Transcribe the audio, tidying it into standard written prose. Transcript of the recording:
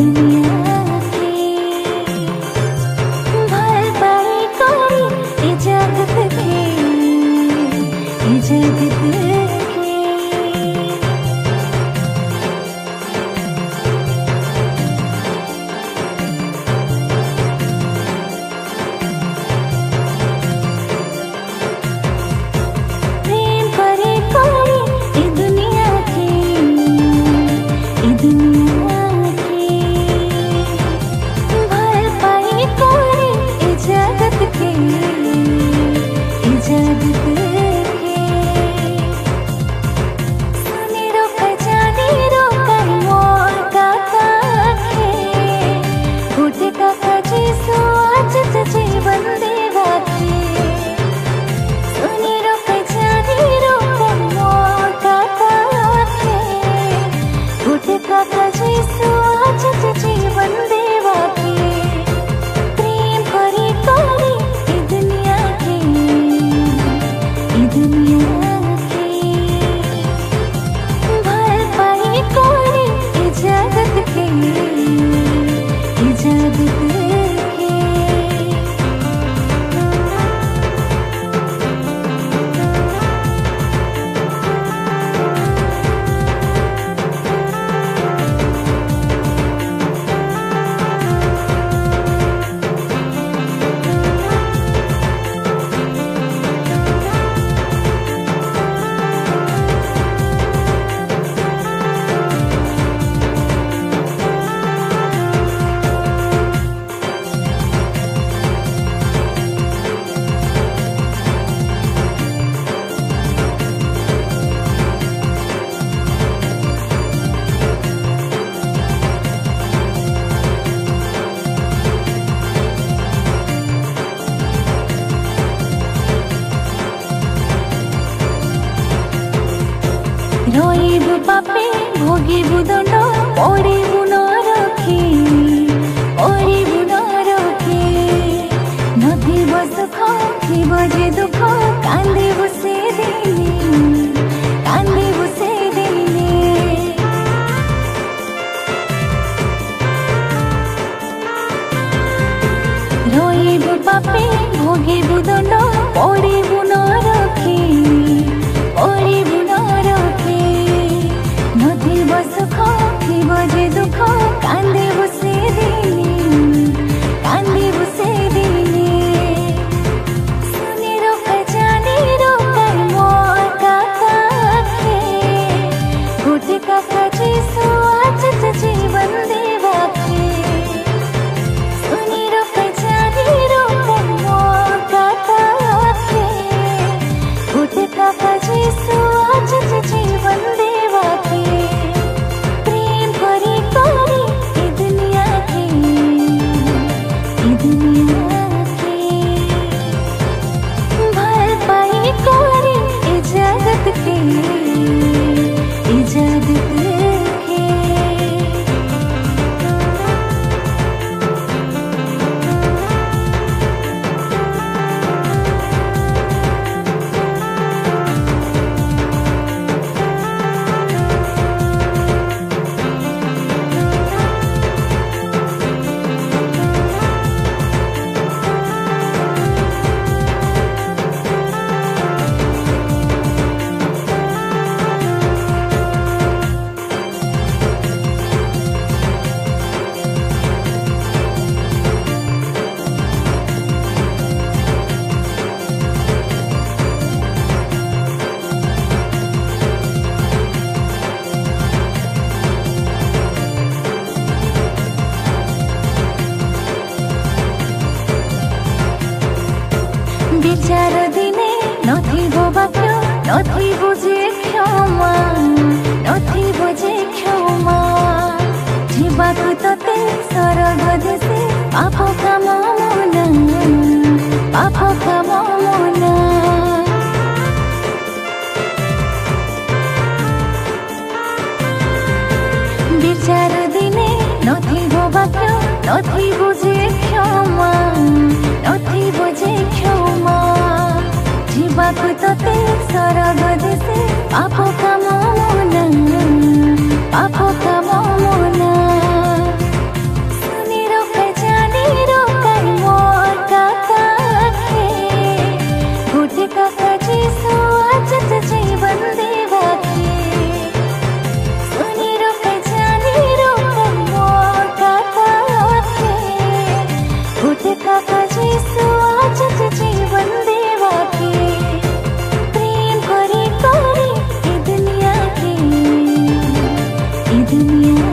दुनिया के भर पाए कोई इजाजत के इजाजत के। प्रेम करे कोई ए दुनिया के ए दुनिया के भर पाए कोई इजाजत के इजाजत के। सुनी रो खजानी रो कर मोर का काखे घुटे का खजी सो आज जीवन देवा के। सुनी रो खजानी रो कर मोर का काखे घुटे का खजी सो आज जीवन देवा के। प्रेम करे कोई ए दुनिया के ए दुनिया के भर पाए कोई इजाजत के इजाजत के। रोइबु पापे भोगिबु दंड पड़िबु नरके पड़िबु नरके। नथिब सुख थिब जे दुख कांदिबु से दिने कांदिबु से दिने। रोइबु पापे भोगिबु दंड पड़िबु नरके पड़िबु नरके। नथिब सुख थिब जे दुख कांदिबु से दिने कांदिबु से दिने। सुनी रो खजानी रो कर मोर का काखे घुटे का खजी सो आज जीवन देवा के। सुनी रो खजानी रो कर मोर का काखे घुटे का खजी सो आज जीवन देवा के। प्रेम करे कोई ए दुनिया के ए दुनिया के भर पाए कोई इजाजत के इजाजत के। विचार दिने नथिब वाक्य नथिब जे क्षमा नथिब जे क्षमा। जीवाकु तते सरग देशे पाप काम मना पाप काम मना। विचार दिने नथिब वाक्य नथिब जे क्षमा नथिब जे क्षमा। जीवाकु तते सरग देशे पाप काम मना पाप काम मना। दुनिया